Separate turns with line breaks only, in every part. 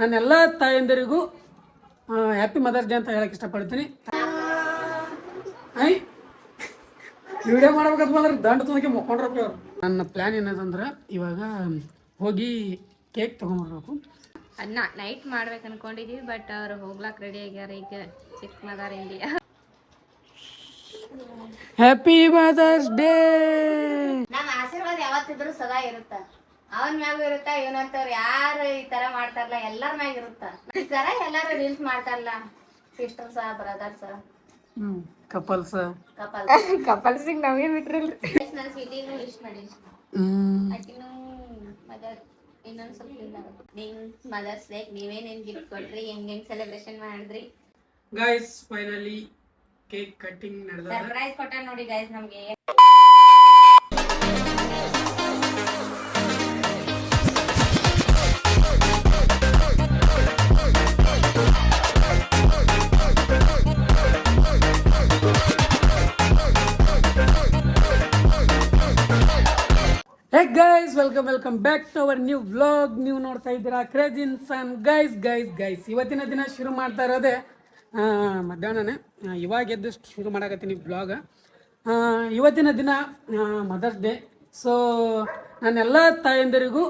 ನನ್ನೆಲ್ಲ ತಾಯಂದಿರಿಗೂ happy mother's day ಅಂತ ಹೇಳಕ್ಕೆ ಇಷ್ಟಪಡ್ತೀನಿ. ವಿಡಿಯೋ ಮಾಡ್ಬೇಕಂತ ಬಂದ್ರೆ ದಂಡ ತೊಂದಕ್ಕೆ ಮುಕ್ಕೊಂಡ್ರಪ್ಪ ಅವ್ರು. ನನ್ನ ಪ್ಲ್ಯಾನ್ ಏನದಂದ್ರೆ ಇವಾಗ ಹೋಗಿ ಕೇಕ್ ತೊಗೊಂಬರ್ಬೇಕು.
ಅದನ್ನ ನೈಟ್ ಮಾಡ್ಬೇಕು ಅನ್ಕೊಂಡಿದೀವಿ, ಬಟ್ ಅವ್ರು ಹೋಗ್ಲಾಕ್ ರೆಡಿ ಆಗ್ಯಾರ. ಈಗ ಚಿಕ್ಕ mother India.
Happy mother's day.
ನಮ್ಮ ಆಶೀರ್ವಾದ ಯಾವತ್ತಿದ್ರು ಸದಾ ಇರುತ್ತ. ಅವನ್ ಮ್ಯಾಗ ಇರುತ್ತ, ಇವನಂತವ್ರು ಯಾರು ಈ ತರ ಮಾಡ್ತಾರಲ್ಲ ಎಲ್ಲಾರ ಮ್ಯಾಗ ಇರುತ್ತ. ಈ ತರ ಎಲ್ಲಾರು ರೀಲ್ಸ್ ಮಾಡ್ತಾರಲ್ಲ, ಸಿಸ್ಟರ್ಸ್ ಬ್ರದರ್ಸ್ ಕಪಲ್ಸಿಗೆ ನಾವೇ ಬಿಟ್ರಿಲ್ರಿ. ನನ್ನ ಸ್ವೀಟಿನೂ ಲಿಸ್ಟ್ ಮಾಡಿ ಆಕಿನೂ ಮದರ್ ಇನ್ನೊಂದ್ ಸ್ವಲ್ಪ ನಿಂಗ್ ಮದರ್ಸ್ ಡೇ ನೀವೇನೇನ್ ಗಿಫ್ಟ್ ಕೊಟ್ರಿ, ಹೆಂಗ್ ಸೆಲೆಬ್ರೇಷನ್ ಮಾಡಿದ್ರಿ.
ಗೈಸ್ ಫೈನಲಿ ಕೇಕ್ ಕಟ್ಟಿಂಗ್ ನಡೆದ
ಸರ್ಪ್ರೈಸ್ ಕೊಟ್ಟ ನೋಡಿ ಗೈಸ್ ನಮ್ಗೆ.
Hey guys, welcome back to our new vlog. ನೀವು ನೋಡ್ತಾ ಇದ್ದೀರಾ ಕ್ರೇಜಿ ಇನ್ಸಾನ್. ಗೈಸ್ ಇವತ್ತಿನ ದಿನ ಶುರು ಮಾಡ್ತಾ ಇರೋದೇ ಮಧ್ಯಾಹ್ನನೇ. ಇವಾಗ ಎದ್ದು ಶುರು ಮಾಡಕತ್ತೀನಿ ವ್ಲಾಗ. ಇವತ್ತಿನ ದಿನ ಮದರ್ಸ್ ಡೇ. ಸೊ ನಾನೆಲ್ಲ ತಾಯಂದಿರಿಗೂ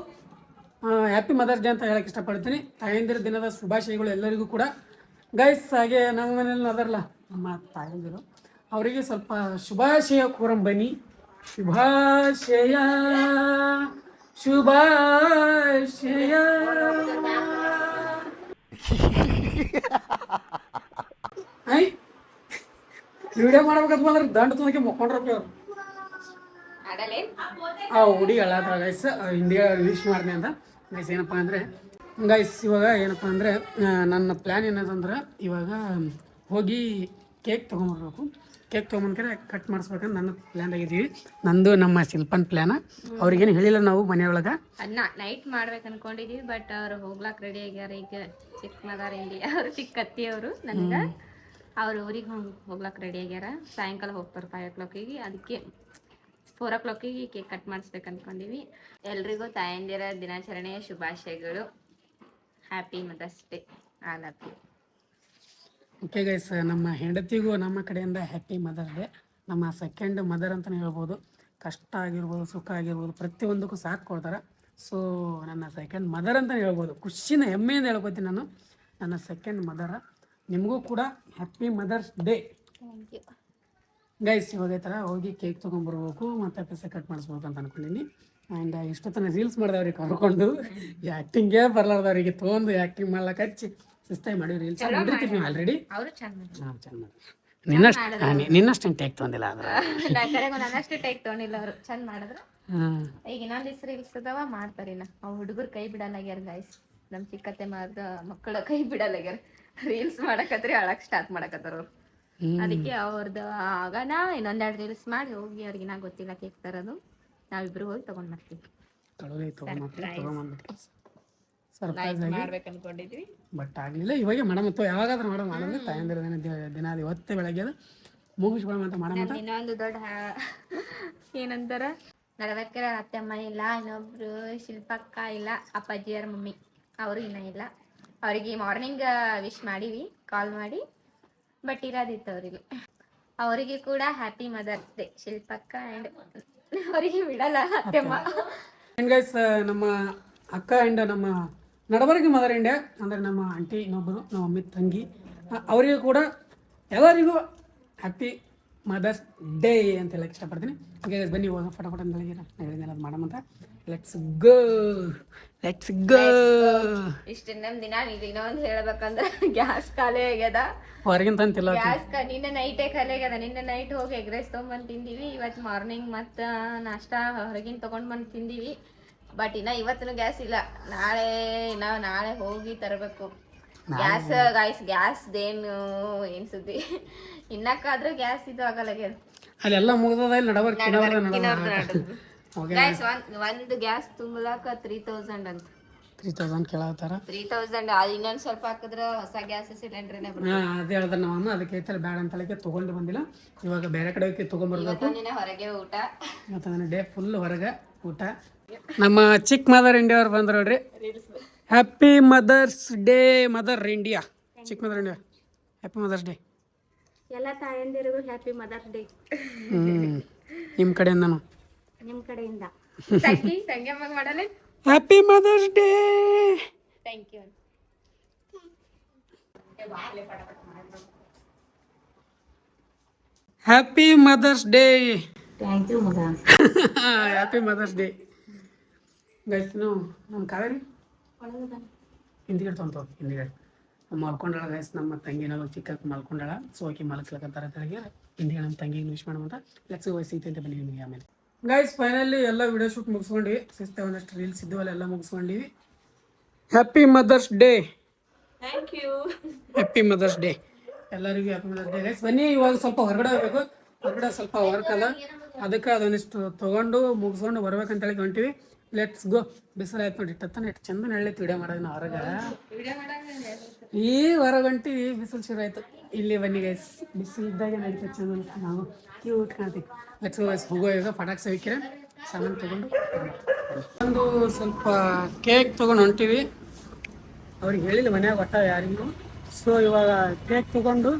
ಹ್ಯಾಪಿ ಮದರ್ಸ್ ಡೇ ಅಂತ ಹೇಳಕ್ಕೆ ಇಷ್ಟಪಡ್ತೀನಿ. ತಾಯಂದಿರ ದಿನದ ಶುಭಾಶಯಗಳು ಎಲ್ಲರಿಗೂ ಕೂಡ. ಗೈಸ್ ಹಾಗೆ ನಮ್ಮ ಮನೇಲಿ ಅದರಲ್ಲ ನಮ್ಮ ತಾಯಂದಿರು, ಅವರಿಗೆ ಸ್ವಲ್ಪ ಶುಭಾಶಯ ಕೋರಂ ಬನ್ನಿ. ಶುಭಾಶಯ ವಿಡಿಯೋ ಮಾಡ್ಬೇಕಂತ ಬಂದ್ರೆ ದಂಡ ತೊಂದಕ್ಕೆ ಮುಕ್ಕೊಂಡ್ರಪ್ಪ ಅವ್ರು. ಆ ಹುಡುಗಿ ಅಳಾತ್ರ ಗೈಸ್, ಹಿಂದಿಗೆ ವಿಶ್ ಮಾಡಿದೆ ಅಂತ. ಗೈಸ್ ಏನಪ್ಪ ಅಂದರೆ ಇವಾಗ ಏನಪ್ಪ ಅಂದರೆ ನನ್ನ ಪ್ಲ್ಯಾನ್ ಏನದಂದ್ರೆ ಇವಾಗ ಹೋಗಿ ಕೇಕ್ ತೊಗೊಂಬರ್ಬೇಕು. ಕೇಕ್ ತೊಗೊಂಬಂದ್ರೆ ಕಟ್ ಮಾಡಿಸ್ಬೇಕಂತ ನನ್ನ ಪ್ಲ್ಯಾನ್ ಆಗಿದ್ದೀವಿ. ನಂದು ನಮ್ಮ ಶಿಲ್ಪನ್ ಪ್ಲ್ಯಾನ್. ಅವ್ರಿಗೇನು ಹೇಳಿಲ್ಲ ನಾವು ಮನೆಯೊಳಗೆ.
ಅದನ್ನ ನೈಟ್ ಮಾಡ್ಬೇಕು ಅನ್ಕೊಂಡಿದೀವಿ, ಬಟ್ ಅವ್ರು ಹೋಗ್ಲಾಕ್ ರೆಡಿ ಆಗ್ಯಾರ. ಈಗ ಚಿಕ್ಕ ಮದರ್ ಇಂಡಿಯಾ ಅವರು ಚಿಕ್ಕ ಕತ್ತಿ ಅವರು ನನಗೆ ಅವ್ರ ಊರಿಗೆ ಹೋಗ್ಲಾಕ್ ರೆಡಿ ಆಗ್ಯಾರ. ಸಾಯಂಕಾಲ ಹೋಗ್ತಾರೆ 5 o'clock. ಅದಕ್ಕೆ 4 o'clock ಕೇಕ್ ಕಟ್ ಮಾಡಿಸ್ಬೇಕು ಅನ್ಕೊಂಡಿವಿ. ಎಲ್ರಿಗೂ ತಾಯಂದಿರ ದಿನಾಚರಣೆಯ ಶುಭಾಶಯಗಳು. Happy mother's day all of you.
Okay guys, ನಮ್ಮ ಹೆಂಡತಿಗೂ ನಮ್ಮ ಕಡೆಯಿಂದ ಹ್ಯಾಪಿ ಮದರ್ ಡೇ. ನಮ್ಮ ಸೆಕೆಂಡ್ ಮದರ್ ಅಂತಲೇ ಹೇಳ್ಬೋದು. ಕಷ್ಟ ಆಗಿರ್ಬೋದು, ಸುಖ ಆಗಿರ್ಬೋದು, ಪ್ರತಿಯೊಂದಕ್ಕೂ ಸಾಥ್ ಕೊಡ್ತಾರೆ. ಸೊ ನನ್ನ ಸೆಕೆಂಡ್ ಮದರ್ ಅಂತಲೇ ಹೇಳ್ಬೋದು. ಖುಷಿನ ಹೆಮ್ಮೆಯಿಂದ ಹೇಳ್ಕೊತೀನಿ ನಾನು, ನನ್ನ ಸೆಕೆಂಡ್ ಮದರ. ನಿಮಗೂ ಕೂಡ happy mother's day.
Thank you
guys. ಇವಾಗ ಈ ಥರ ಹೋಗಿ ಕೇಕ್ ತೊಗೊಂಬರ್ಬೇಕು ಮತ್ತು ಪೈಸೆ ಕಟ್ ಮಾಡಿಸ್ಬೇಕು ಅಂತ ಅನ್ಕೊಂಡಿನಿ. ಆ್ಯಂಡ್ ಇಷ್ಟೊತ್ತನ ರೀಲ್ಸ್ ಮಾಡಿದವ್ರಿಗೆ ಕರ್ಕೊಂಡು ಆ್ಯಕ್ಟಿಂಗೇ ಬರ್ಲಾರ್ದವ್ರಿಗೆ ತೊಗೊಂಡು ಆ್ಯಕ್ಟಿಂಗ್ ಮಾಡ್ಲಿಕ್ಕೆ ಹಚ್ಚಿ ಸಿಸ್ತಾಗಿ ಮಾಡಿ ರೀಲ್ಸ್ ಮಾಡಿರ್ತೀವಿ ನೀವು ಆಲ್ರೆಡಿ. ಚೆಂದ ಮಾಡಿ ನಿನ್ನಷ್ಟು ಟೇಕ್ ತೊಗೊಂಡಿಲ್ಲ
ನನ್ನಷ್ಟು ಟೇಕ್ ತೊಗೊಂಡಿಲ್ಲ ಅವರು. ಚಂದ ಮಾಡಿದ್ರು. ಈಗ ಇನ್ನೊಂದು ರೀಲ್ಸ್ ಅದಾವ ಮಾಡ್ತಾರೆ. ಅವ್ ಹುಡುಗರು ಕೈ ಬಿಡಲ್ಲಾಗ್ಯಾರ ಗೈಸ್. ನಮ್ಮ ಚಿಕ್ಕತ್ತೆ ಮಕ್ಕಳ ಕೈ ಬಿಡಲ್ಲಾಗ್ಯಾರ. ರೀಲ್ಸ್ ಮಾಡಕತ್ರಿ ಅಳಕ್ ಸ್ಟಾರ್ಟ್ ಮಾಡಕತ್ತಾರ ಅವ್ರು. ಅದಕ್ಕೆ ಅವ್ರದ್ದು ಆಗನ ಇನ್ನೊಂದೆರಡು ರೀಲ್ಸ್ ಮಾಡಿ ಹೋಗಿ ಅವ್ರಿಗೆ ನಾ ಗೊತ್ತಿಲ್ಲ ಕೇಕ್ ತರೋದು. ನಾವಿಬ್ರು ಹೋಗಿ ತಗೊಂಡ್ ಬರ್ತೀವಿ. ಸರ್ಪ್ರೈಸ್ ಮಾಡ್ಬೇಕು ಅನ್ಕೊಂಡಿದ್ವಿ, ಬಟ್ ಆಗಲಿಲ್ಲ. ಇವಾಗ ಮಾಡಮತ್ತು ಯಾವಾಗಾದ್ರೂ ಮಾಡೋದು ತಾಯಂದಿರ ದಿನ ಅದು ಇವತ್ತೇ ಬೆಳಗ್ಗೆ ಅದು ಮುಗಿಸ್ಕೊಳ್ಳೋಣ ಅಂತ ಮಾಡೋಣ. ಇನ್ನೊಂದು ದೊಡ್ಡ ಏನಂತಾರ, ನಡವಕ್ಕರ ಅತ್ತಮ್ಮ ಇಲ್ಲ, ಇನ್ನೊಬ್ರು ಶಿಲ್ಪಕ್ಕ ಇಲ್ಲ, ಅಪ್ಪಾಜಿಯರ ಮಮ್ಮಿ ಅವರು ಇನ್ನೂ ಇಲ್ಲ. ಅವ್ರಿಗೆ ಮಾರ್ನಿಂಗ್ ವಿಶ್ ಮಾಡೀವಿ ಕಾಲ್ ಮಾಡಿ, ಬಟ್ ಇರೋದಿತ್ತು ಅವರಿಗೆ. ಅವರಿಗೆ ಕೂಡ ಹ್ಯಾಪಿ ಮದರ್ಸ್ ಡೇ ಶಿಲ್ಪಕ್ಕ. ಆ್ಯಂಡ್ ಅವರಿಗೆ ಬಿಡಲ್ಲ ಅತ್ತಮ್ಮ.
ಗೈಸ್, ನಮ್ಮ ಅಕ್ಕ ಆ್ಯಂಡ್ ನಮ್ಮ ನಡಬರ್ಗಿ ಮದರ್ ಇಂಡಿಯಾ ಅಂದರೆ ನಮ್ಮ ಆಂಟಿ ಇನ್ನೊಬ್ಬರು ನಮ್ಮ ಮಮ್ಮಿ ತಂಗಿ, ಅವರಿಗೂ ಕೂಡ ಎಲ್ಲರಿಗೂ ಹ್ಯಾಪಿ ಮದರ್ಸ್ ಡೇ ಅಂತ ಹೇಳಕ್ಕೆ ಇಷ್ಟಪಡ್ತೀನಿ. ಓಕೆ ಗೈಸ್, ಬನ್ನಿ ಹೋಗೋಣ ಫಟಾಫಟ ಅಂತ ಹೇಳಿದ್ನೆಲ್ಲ ಮಾಡೋಣ. Let's go.
ಇಷ್ಟು ನಮ್ಮ ದಿನ ಇನ್ನೊಂದು ಹೇಳ್ಬೇಕಂದ್ರೆ ಗ್ಯಾಸ್ ಖಾಲಿ ಆಗ್ಯದ.
ಹೊರಗಿನ ತಂತಿಲ್ಲ
ಗ್ಯಾಸ್. ನಿನ್ನೆ ನೈಟೇ ಖಾಲಿ ಆಗ್ಯದ. ನಿನ್ನೆ ನೈಟ್ ಹೋಗಿ ಎಗ್ ರೈಸ್ ತೊಗೊಂಬಂದು ತಿಂದೀವಿ. ಇವತ್ತು ಮಾರ್ನಿಂಗ್ ಮತ್ತು ನಾಷ್ಟಾ ಹೊರಗಿನ ತೊಗೊಂಡು ಬಂದು ತಿಂದೀವಿ. ಬಟ್ ಇನ್ನ ಇವತ್ತು ಗ್ಯಾಸ್ ಇಲ್ಲ. ನಾಳೆ ಹೋಗಿ ತರಬೇಕು ಗ್ಯಾಸ್. ಗ್ಯಾಸ್ದೇನು ಏನು ಸುದ್ದಿ, ಇನ್ನಕ್ಕಾದ್ರೂ ಗ್ಯಾಸ್ ಇದು ಆಗಲ್ಲಾಗ್ಯದ.
ಅಲ್ಲೆಲ್ಲ ಮುಗಿದ
ಒಂದು ಗ್ಯಾಸ್ ತುಂಬಲಾಕ 3000 ಅಂತ.
3000 ಕೇಳತ್ತಾರ.
3000 ಇನ್ನೊಂದು ಸ್ವಲ್ಪ ಹಾಕಿದ್ರೆ ಹೊಸ ಗ್ಯಾಸ್ ಸಿಲಿಂಡರ್
ಅದೇ ಹೇಳ್ದ ನಮ್ಮ ಅದಕ್ಕೆ ಬ್ಯಾಡ ಅಂತ ತಗೊಂಡು ಬಂದಿಲ್ಲ. ಇವಾಗ ಬೇರೆ ಕಡೆ ತಗೊಂಡ್ಬರ್ಬೇಕು.
ಹೊರಗೆ ಊಟ
ಮತ್ತೆ ಡೇ ಫುಲ್ ಹೊರಗೆ ಊಟ. ನಮ್ಮ ಚಿಕ್ಕ ಮದರ್ ಇಂಡಿಯಾ ಅವ್ರು ಬಂದ್ರು ನೋಡ್ರಿ. Happy mother's day mother India, ಚಿಕ್ಕ mother India. Happy mother's day
ಎಲ್ಲ ತಾಯಂದಿರಿಗೂ ಹ್ಯಾಪಿ ಮದರ್ಸ್ ಡೇ.
ನಿಮ್ಮ ಕಡೆಯಿಂದನು.
ನಿಮ್ಮ ಕಡೆಯಿಂದ ತಂಗಿ ಅಮ್ಮಗೆ ಮಾಡಲ್ಲ.
Happy mother's day.
Thank you.
Happy mother's day.
Thank you ಮಗ.
Happy mother's day guys. ನಮ್ಮ ಕಾವೇರಿ ಹಿಂದಿಗಡೆ ತೊಗೊಂಡು ಹಿಂದಿಗಡೆ ಮಲ್ಕೊಂಡಾಳ ಗೈಸ್. ನಮ್ಮ ತಂಗಿನ ಚಿಕ್ಕ ಮಲ್ಕೊಂಡಾಳ. ಸೊ ಆಕಿ ಮಲಗ್ಸ್ಲಕತ್ತಾರ ತೆಳಗೆ. ಹಿಂದಿಗೆ ನಮ್ಮ ತಂಗಿಗೆ ವಿಶ್ ಮಾಡುವಂತ ಲೆಟ್ಸ್ ವಯಸ್ಸೈತೆ ಅಂತ ಬನ್ನಿ ನಿಮಗೆ ಆಮೇಲೆ. ಗೈಸ್ ಫೈನಲಿ ಎಲ್ಲ ವಿಡಿಯೋ ಶೂಟ್ ಮುಗಿಸ್ಕೊಂಡ್ವಿ. ಸಿಸ್ತೆ ಒಂದಷ್ಟು ರೀಲ್ಸ್ ಇದ್ದವಲ್ಲ ಎಲ್ಲ ಮುಗಿಸ್ಕೊಂಡಿವಿ. Happy mother's day.
Thank you.
Happy mother's day ಎಲ್ಲರಿಗೂ. Happy mother's day guys. ಬನ್ನಿ ಇವಾಗ ಸ್ವಲ್ಪ ಹೊರಗಡೆ ಹೋಗ್ಬೇಕು. ಹೊರಗಡೆ ಸ್ವಲ್ಪ ವರ್ಕ್ ಅದ, ಅದಕ್ಕೆ ಅದೊಂದಿಷ್ಟು ತೊಗೊಂಡು ಮುಗಿಸ್ಕೊಂಡು ಬರ್ಬೇಕಂತೇಳಿ ಹೊಂಟಿವಿ. Let's go. ಬಿಸಿಲು ಆಯ್ತು ನೋಡಿ. ಇಟ್ಟತ್ತಾನೆ ಎಷ್ಟು ಚಂದ ನಳ್ಳೈತಿ ವಿಡಿಯೋ ಮಾಡೋದು ನಾವು ಹೊರಗೆ. ಈ ಹೊರಗೆ ಹೊಂಟಿವಿ, ಬಿಸಿಲು ಶುರು ಆಯ್ತು. ಇಲ್ಲಿ ಬನ್ನಿ ಗೈಸ್, ಬಿಸಿಲು ಇದ್ದಾಗ ನಡೀತದೆ ಚಂದ. ನಾವು ಕ್ಯೂಟ್ ಕಾಣ್ತೀವಿ. Let's go guys. ಹೋಗೋ ಈಗ ಪಟಾಕ್ಸ್ ಹೋಗ್ಕಿರ ಸಾಮಾನು ತೊಗೊಂಡು ಒಂದು ಸ್ವಲ್ಪ ಕೇಕ್ ತೊಗೊಂಡು ಹೊಂಟಿವಿ. ಅವ್ರಿಗೆ ಹೇಳಿಲ್ಲ ಮನ್ಯಾಗ ಒಟ್ಟ ಯಾರಿಗೂ. ಸೊ ಇವಾಗ ಕೇಕ್ ತೊಗೊಂಡು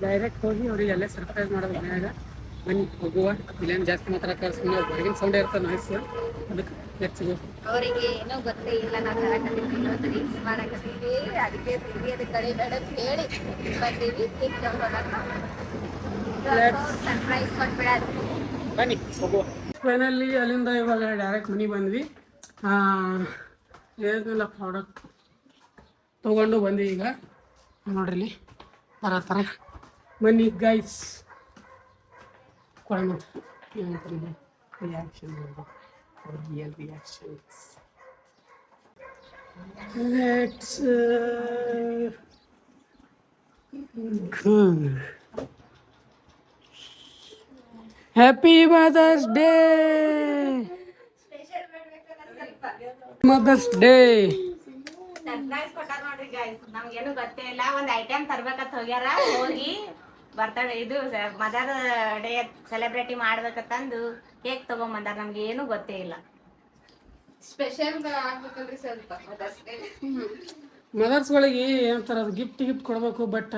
ಡೈರೆಕ್ಟ್ ಹೋಗಿ ಅವ್ರಿಗೆ ಅಲ್ಲೇ ಸರ್ಪ್ರೈಸ್ ಮಾಡೋದು ಮನ್ಯಾಗ. ಬನ್ನಿ ಹೋಗುವ. ಇಲ್ಲೇನು ಜಾಸ್ತಿ ಮಾತಾಡಕ್ಕೆ ಸುಮ್ಮನೆ ಹೊರಗಿನ ಸೌಂಡ್ ಇರ್ತದೆ ನಾಯ್ಸ್. ಅದಕ್ಕೆ ಲೆಟ್ಸ್ ಗೋ.
ಅವರಿಗೆ ಏನೋ ಗೊತ್ತೇ ಇಲ್ಲ ನಾವು ರೀಲ್ಸ್ ಮಾಡಕತ್ತೀವಿ. ಅದಕ್ಕೆ ಅದು ಕಡೆ ಬೇಡ ಅಂತ ಹೇಳಿ ಬಂದೀವಿ. ಕೇಕ್ ಸರ್ಪ್ರೈಸ್ ಕೊಟ್ಬಿಡೋದು.
ಬನ್ನಿ ಹೋಗುವ. ಫೈನಲಿ ಅಲ್ಲಿಂದ ಇವಾಗ ಡೈರೆಕ್ಟ್ ಮನೆಗೆ ಬಂದ್ವಿ. ಏನಿಲ್ಲ ಪ್ರಾಡಕ್ಟ್ ತೊಗೊಂಡು ಬಂದ್ವಿ. ಈಗ ನೋಡ್ರಿ ಥರ ಬನ್ನಿ ಗೈಸ್. ಕೊಡೋಣ ಏನಂತಾರೆ reaction real reactions. Let's go. Happy mother's day. Mother's day
surprise ಕೊಟ್ಟಾರ ನೋಡ್ರಿ ಗೈಸ್. ನಮ್ಗೇನು ಗೊತ್ತೇ ಇಲ್ಲ. ಒಂದ್ ಐಟಮ್ ತರ್ಬೇಕಂತ ಹೋಗ್ಯಾರ. ಹೋಗಿ ಬರ್ತಡೇ ಇದು ಮದರ್ ಡೇ ಸೆಲೆಬ್ರೇಟಿ ಮಾಡ್ಬೇಕಂತಂದು ಕೇಕ್ ತಗೊಂಬಂದಾರ. ನಮ್ಗೆ ಏನು ಗೊತ್ತೇ ಇಲ್ಲ. ಸ್ಪೆಷಲ್ ಆಗ್ಬೇಕಲ್ರಿ ಸ್ವಲ್ಪ ಮದರ್ಸ್ ಡೇ.
ಮದರ್ಸ್ಗಳಿಗೆ ಏನಂತಾರೆ ಅದು ಗಿಫ್ಟ್ ಕೊಡಬೇಕು. ಬಟ್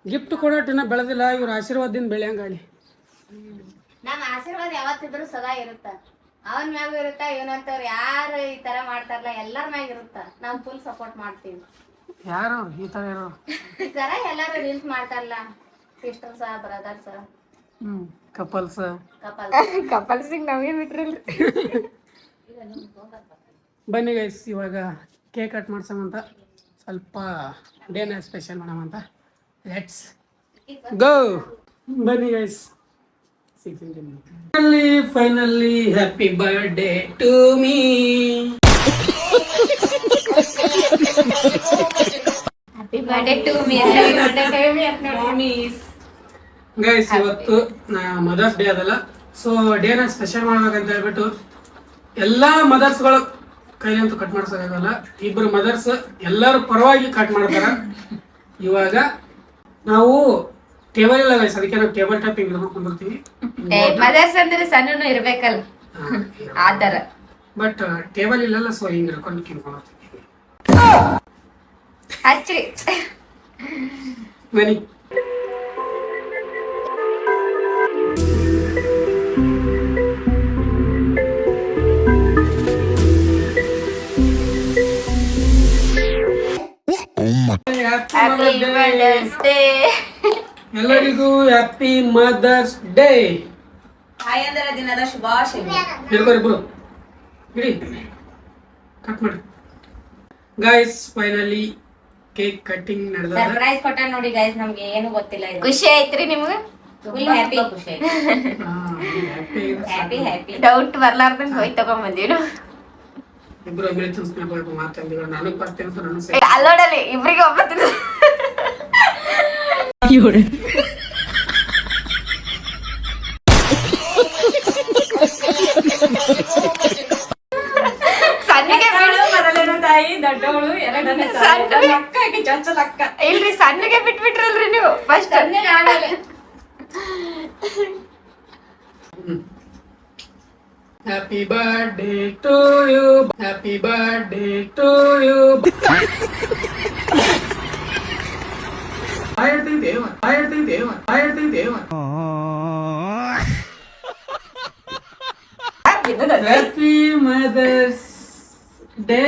ಗಿಫ್ಟ್ ಕೊಡೋಟಿನ ಬೆಳೆದಿಲ್ಲ. ಇವ್ರ ಆಶೀರ್ವಾದದಿಂದ ಬೆಳೆಯಂಗಾಳಿ.
ನಮ್ಮ ಆಶೀರ್ವಾದ ಯಾವತ್ತಿದ್ರು ಸದಾ ಇರುತ್ತ. ಅವನ್ ಮ್ಯಾಗ ಇರುತ್ತ, ಇವನಂತವ್ರು ಯಾರು ಈ ತರ ಮಾಡ್ತಾರಲ್ಲ ಎಲ್ಲರ ಮ್ಯಾಗ ಇರುತ್ತ. ನಾವು ಫುಲ್ ಸಪೋರ್ಟ್ ಮಾಡ್ತೀವಿ.
ಯಾರು ಈ ಥರ ಇರೋ
ಈ ತರ ಎಲ್ಲಾರು ರೀಲ್ಸ್ ಮಾಡ್ತಾರಲ್ಲ, ಸಿಸ್ಟರ್ಸ್ ಬ್ರದರ್ಸ್
ಕಪಲ್ಸ್
ಕಪಲ್ಸಿಗೆ ನಾವೇ ಬಿಟ್ರಲ್ರಿ.
ಬನ್ನಿ ಗೈಸ್ ಇವಾಗ ಕೇಕ್ ಕಟ್ ಮಾಡ್ಸಮಂತ ಸ್ವಲ್ಪ ಡೇನ ಸ್ಪೆಷಲ್ ಮಾಡಮಂತ. Let's go. ಬನ್ನಿ guys. Finally happy birthday to me.
Happy birthday to me.
Guys ಇವತ್ತು ಮದರ್ಸ್ ಡೇ ಅದಲ್ಲ. ಸೊ ಡೇನ ಸ್ಪೆಷಲ್ ಮಾಡ್ಬೇಕಂತ ಹೇಳ್ಬಿಟ್ಟು ಎಲ್ಲ ಮದರ್ಸ್ಗಳು ಕೈಲಂತೂ ಕಟ್ ಮಾಡ್ಸೋಕ್ಕಾಗಲ್ಲ. ಇಬ್ಬರು ಮದರ್ಸ್ ಎಲ್ಲರೂ ಪರವಾಗಿ ಕಟ್ ಮಾಡ್ತಾರ. ಇವಾಗ ನಾವು ಟೇಬಲ್ ಇಲ್ಲ ಗೈಸ್, ಅದಕ್ಕೆ ನಾವು ಟೇಬಲ್ ಟಾಪ್ ಹಿಂಗೆ ಹಿಡ್ಕೊಂಡ್ಬರ್ತೀವಿ.
ಮದರ್ಸ್ ಅಂದ್ರೆ ಸಣ್ಣನು ಇರ್ಬೇಕಲ್ಲ ಆತರ.
ಬಟ್ ಟೇಬಲ್ ಇಲ್ಲಲ್ಲ, ಸೊ ಹಿಂಗೆ ಹಿಡ್ಕೊಂಡು ಕಿನ್ಕೊಂಡ್ಬರ್ತೀವಿ.
ಹಚ್ಚ್ರಿ
ಬನ್ನಿ. ಎಲ್ಲರಿಗೂ ಹ್ಯಾಪಿ ಮದರ್ಸ್ ಡೇ.
ತಾಯಂದಿರ ದಿನದ ಶುಭಾಶಯ.
ಹೇಳ್ಕೊರಿ ಇಬ್ರು ಬಿಡಿ, ಕಟ್ ಮಾಡಿ ಗೈಸ್. ಫೈನಲಿ ಕೇಕ್ ಕಟ್ಟಿಂಗ್ ನಡೆದ.
ಸರ್ಪ್ರೈಸ್ ಕೊಟ್ಟ ನೋಡಿ ಗೈಸ್. ನಮ್ಗೆ ಏನು ಗೊತ್ತಿಲ್ಲ. ಖುಷಿ ಆಯ್ತ್ರಿ ನಿಮ್ಗೆ? Full happy. Happy happy. Doubt ಬರ್ಲಾರ್ದಂಗ ಹೋಗಿ ತಗೊಂಡ್ ಬಂದಿವಿ.
ಇಬ್ರು ಅಭಿನಂದನೆ ಮಾತಾಡಿದ್ರು. ನನಗ್ ಬರ್ತೇನೆ ಅಂತ ನಾನು
ಅಲ್ಲೋಡಲಿ ಇಬ್ರಿಗೆ ಒಬ್ಬ ಸಣ್ಣಗೆ ಮೊದಲೇನು ತಾಯಿ ದೊಡ್ಡವಳು ಎರಡನೇ ಅಕ್ಕ ಚೊಚ್ಚಲ ಅಕ್ಕ. ಇಲ್ರಿ ಸಣ್ಣಗೆ ಬಿಟ್ಬಿಟ್ರಲ್ರಿ ನೀವು ಫಸ್ಟ್. ಆಮೇಲೆ
happy birthday to you, happy birthday to you. Happy mother's day.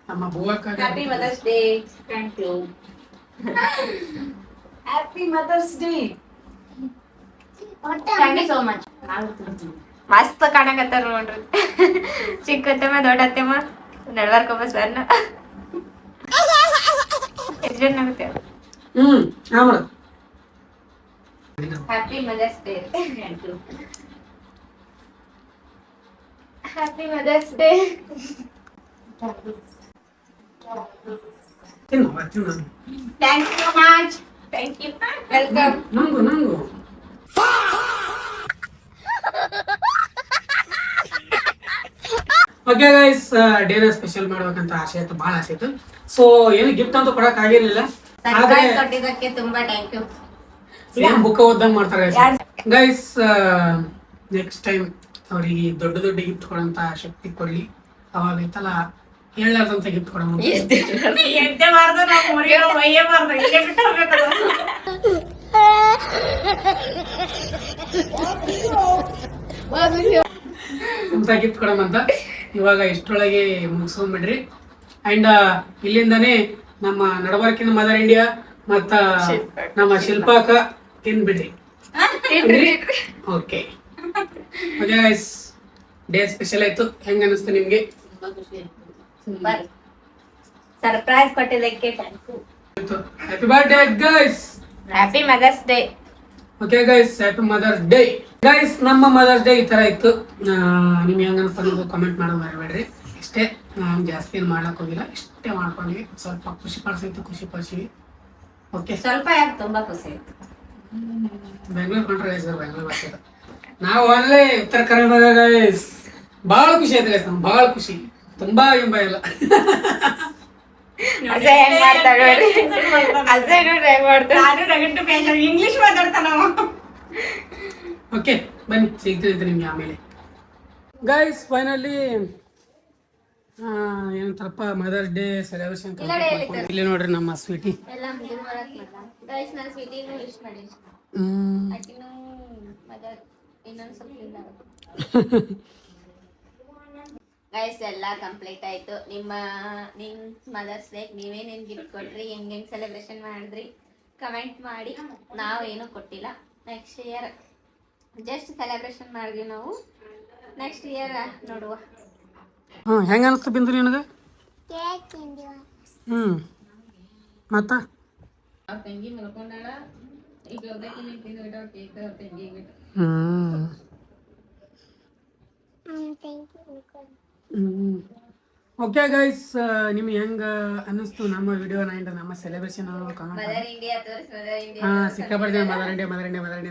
ನಮ್ಮ ಬುವಕ್ಕ
happy mother's day. Thank you. Happy mother's day. Thank you so much. ಮಸ್ತ್ ಕಾಣಕತ್ತಾರ ನೋಡ್ರಿ. ಚಿಕ್ಕತ್ತಮ್ಮ ದೊಡ್ಡತ್ತಮ್ಮ ನಡ್ವಾರ್ಕೊಬ್ಬ ಸ್ವರ್ಣ ಎಷ್ಟು ಜನ ಆಗುತ್ತೆ. Happy mother's day. Thank you. Happy mother's day. Thank you so much. Thank you. Welcome.
ನಂಗು ಓಕೆ ಗೈಸ್, ಡೇನ ಸ್ಪೆಷಲ್ ಮಾಡ್ಬೇಕಂತ ಆಸೆ ಆಯ್ತು, ಬಹಳ ಆಸೆ ಇತ್ತು. ಸೊ ಏನು ಗಿಫ್ಟ್ ಅಂತೂ ಕೊಡಕ್ ಆಗಿರ್ಲಿಲ್ಲ. ಆದ್ರೆ
ಕೊಟ್ಟಿದ್ದಕ್ಕೆ ತುಂಬಾ ಥ್ಯಾಂಕ್ ಯು.
ಸೇಮ್ ಬುಕ್ ಓದ್ದಂಗ್ ಮಾಡ್ತಾರೆ ಗೈಸ್. ನೆಕ್ಸ್ಟ್ ಟೈಮ್ ಅವ್ರಿಗೆ ದೊಡ್ಡ ದೊಡ್ಡ ಗಿಫ್ಟ್ ಕೊಡಂತ ಶಕ್ತಿ ಕೊಡ್ಲಿ. ಅವಾಗ ಐತಲ್ಲ ಹೇಳಲಾರ್ದಂತ ಗಿಫ್ಟ್ ಕೊಡೋಣ. ಅಂತ ಗಿಫ್ಟ್ ಕೊಡಮಂತ ಇವಾಗ ಇಷ್ಟರೊಳಗೆ ಮುಗಿಸ್ಕೊಂಡ್ಬಿಡ್ರಿ. ಅಂಡ್ ಇಲ್ಲಿಂದಾನೇ ನಮ್ಮ ನಡಬರ್ಕಿನ ಮದರ್ ಇಂಡಿಯಾ ಮತ್ತ ನಮ್ಮ ಶಿಲ್ಪಾಕ ತಿಂದ್ಬಿಡ್ರಿ. Okay okay guys, day special ಆಯ್ತು. ಹೆಂಗ ಅನಿಸ್ತು ನಿಮ್ಗೆ?
ಸೂಪರ್. ಸರ್ಪ್ರೈಸ್ ಕೊಟ್ಟಿದ್ದಕ್ಕೆ thank you.
Happy birthday guys.
Happy mother's day.
Okay guys, happy mother's day guys. ನಮ್ಮ ಮದರ್ಸ್ ಡೇ ಈ ತರ ಇತ್ತು. ನಿಮ್ಗೆ ಹೆಂಗ ಅನಿಸ್ತು ಅನ್ನೋದು ಕಮೆಂಟ್ ಮಾಡೋದು ಮರಿಬೇಡ್ರಿ. ಇಷ್ಟೇ, ಜಾಸ್ತಿ ಏನು ಮಾಡ್ಲಕ್ ಹೋಗಿಲ್ಲ, ಇಷ್ಟೇ ಮಾಡ್ಕೊಂಡ್ವಿ. ಸ್ವಲ್ಪ ಖುಷಿ ಪಡಿಸಿವಿ. ಓಕೆ,
ಸ್ವಲ್ಪ ಯಾಕೆ ತುಂಬಾ ಖುಷಿ ಆಯ್ತು.
ಬೆಂಗಳೂರು ಕೊಂಡ್ರೆ ಗೈಸ್, ಬೆಂಗಳೂರು ಬರ್ತಿದ್ದ ನಾವು ಅಲ್ಲೇ ಉತ್ತರ ಕರ್ನಾಟಕ ಗೈಸ್. ಬಹಳ ಖುಷಿ ಆಯ್ತು ಗೈಸ್, ನಮ್ಗೆ ಬಹಳ ಖುಷಿ. ತುಂಬಾ ಎಂಬ ಇಲ್ಲ.
ಇಂಗ್ಲಿಷ್ ಮಾತಾಡ್ತಾನ.
ಓಕೆ ಬನ್ನಿ, ಸಿಗ್ತೀನಿ ನಿಮ್ಗೆ ಆಮೇಲೆ. ಗೈಸ್ ಫೈನಲಿ ಏನಂತಾರಪ್ಪ, ಮದರ್ಸ್ ಡೇ ಸೆಲೆಬ್ರೇಷನ್ ಇಲ್ಲಿ ನೋಡ್ರಿ ನಮ್ಮ ಸ್ವೀಟಿ.
ಗೈಸ್ ಎಲ್ಲ ಕಂಪ್ಲೀಟ್ ಆಯ್ತು. ನಿಮ್ಮ ಮದರ್ಸ್ ಡೇ ನೀವೇನೇನು ಗಿಫ್ಟ್ ಕೊಟ್ರಿ, ಹೆಂಗೆ ಸೆಲೆಬ್ರೇಷನ್ ಮಾಡಿದ್ರಿ ಕಮೆಂಟ್ ಮಾಡಿ. ನಾವೇನು ಕೊಟ್ಟಿಲ್ಲ. ನೆಕ್ಸ್ಟ್ ಇಯರ್ ಜಸ್ಟ್ ಸೆಲೆಬ್ರೇಷನ್ ಮಾಡಿದ್ವಿ ನಾವು. ನೆಕ್ಸ್ಟ್ ಇಯರ್ ನೋಡುವ.
ಹೆಂಗ ಅನಿಸ್ತು ಬಿಂದು ನಿನಗೆ? ಮತ್ತ
ತಂಗಿ ಮಲ್ಕೊಂಡಾಳ. ಈಗ ತಂಗಿ
ಓಕೆ ಗೈಸ್, ನಿಮ್ಗೆ ಹೆಂಗ ಅನ್ನಿಸ್ತು ನಮ್ಮ ವಿಡಿಯೋ ಅಂಡ್ ನಮ್ಮ ಸೆಲೆಬ್ರೇಷನ್ ಸಿಕ್ಕಾಪಟ್ಟೆ ಜನ ಮದರ್ ಇಂಡಿಯಾ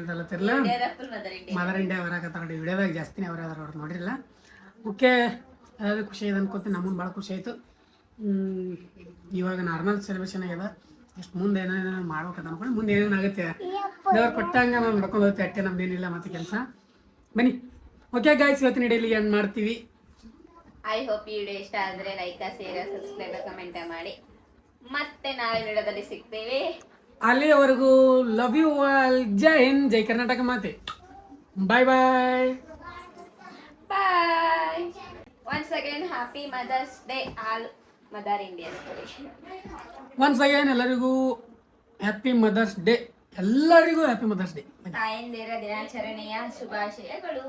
ಅಂತಲ್ಲತ್ತಿರಲ್ಲ. ಮದರ್ ಇಂಡಿಯಾ ಬರಾಕತ್ತಾರ ವಿಡಿಯೋದಾಗ ಜಾಸ್ತಿನೇ ಅವ್ರ ನೋಡಿರಲ್ಲ. ಓಕೆ, ಅದಾದ್ರೆ ಖುಷಿ ಇದೆ ಅನ್ಕೋತೀನಿ. ನಮ್ಮನ್ನು ಭಾಳ ಖುಷಿ ಆಯಿತು. ಇವಾಗ ನಾರ್ಮಲ್ ಸೆಲೆಬ್ರೇಷನ್ ಆಗ್ಯದ. ಎಷ್ಟು ಮುಂದೆ ಏನೇನೋ ಮಾಡ್ಬೇಕಂತ ಅನ್ಕೊಂಡು ಮುಂದೆ ಏನೇನಾಗುತ್ತೆ ದೇವ್ರು ಕೊಟ್ಟಂಗೆ ನಾವು ನಡ್ಕೊಂಡು ಹೋಗ್ತೀವಿ. ಅಟ್ಟೆ ನಮ್ದೇನಿಲ್ಲ ಮತ್ತೆ ಕೆಲಸ. ಬನ್ನಿ. ಓಕೆ ಗೈಸ್, ಇವತ್ತಿನ ಡೈಲಿ ಎಂಡ್ ಮಾಡ್ತೀವಿ.
ಐ ಹೋಪ್ ಈ ವಿಡಿಯೋ ಇಷ್ಟ ಆದರೆ ಲೈಕ್, ಶೇರ್, ಸಬ್ಸ್ಕ್ರೈಬ್, ಕಮೆಂಟ್ ಮಾಡಿ. ಮತ್ತೆ ನಾಳೆ ವಿಡಿಯೋದಲ್ಲಿ ಸಿಗ್ತೇವೆ.
ಅಲ್ಲಿಯವರೆಗೂ ಲವ್ ಯು ಆಲ್. ಜೈ ಹಿಂದ್, ಜೈ ಕರ್ನಾಟಕ ಮಾತೆ. Bye bye
bye. Once again happy mother's day all mother India.
Once again ಎಲ್ಲರಿಗೂ ಹ್ಯಾಪಿ ಮದರ್ಸ್ ಡೇ. ಎಲ್ಲರಿಗೂ ಹ್ಯಾಪಿ ಮದರ್ಸ್ ಡೇ.
ತಾಯಂದಿರ ದಿನಾಚರಣೆಯ ಶುಭಾಶಯಗಳು.